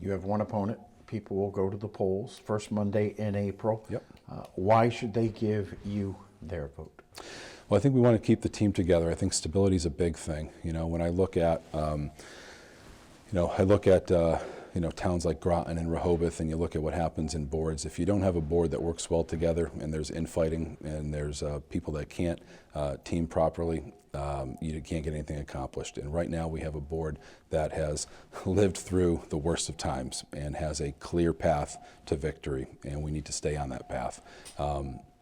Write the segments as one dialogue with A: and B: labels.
A: You have one opponent. People will go to the polls first Monday in April.
B: Yep.
A: Why should they give you their vote?
B: Well, I think we want to keep the team together. I think stability is a big thing. You know, when I look at, towns like Groton and Rehoboth, and you look at what happens in boards. If you don't have a board that works well together, and there's infighting, and there's people that can't team properly, you can't get anything accomplished. And right now we have a board that has lived through the worst of times and has a clear path to victory, and we need to stay on that path.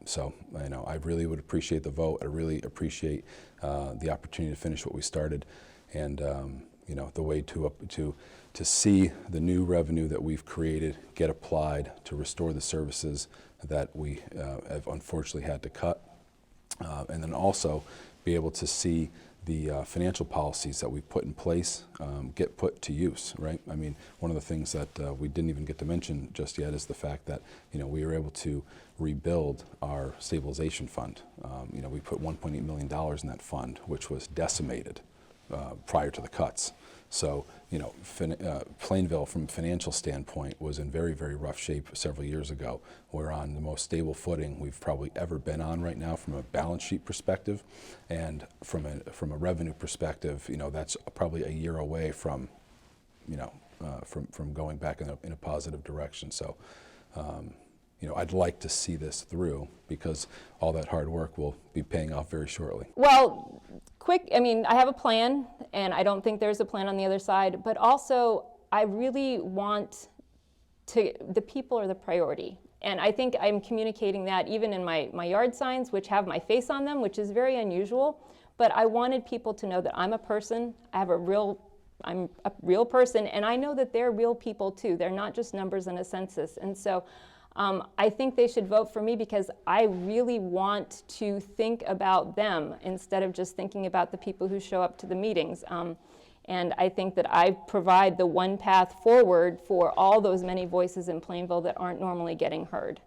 B: So, I really would appreciate the vote. I really appreciate the opportunity to finish what we started, and the way to see the new revenue that we've created get applied to restore the services that we have unfortunately had to cut, and then also be able to see the financial policies that we put in place get put to use, right? I mean, one of the things that we didn't even get to mention just yet is the fact that, we were able to rebuild our stabilization fund. We put $1.8 million in that fund, which was decimated prior to the cuts. So, Plainville, from a financial standpoint, was in very, very rough shape several years ago. We're on the most stable footing we've probably ever been on right now from a balance sheet perspective, and from a revenue perspective, that's probably a year away from, from going back in a positive direction. So, I'd like to see this through, because all that hard work will be paying off very shortly.
C: Well, I have a plan, and I don't think there's a plan on the other side, but also I really want the people are the priority. And I think I'm communicating that even in my yard signs, which have my face on them, which is very unusual. But I wanted people to know that I'm a person, I'm a real person, and I know that they're real people too. They're not just numbers in a census. And so I think they should vote for me, because I really want to think about them instead of just thinking about the people who show up to the meetings. And I think that I provide the one path forward for all those many voices in Plainville that aren't normally getting heard.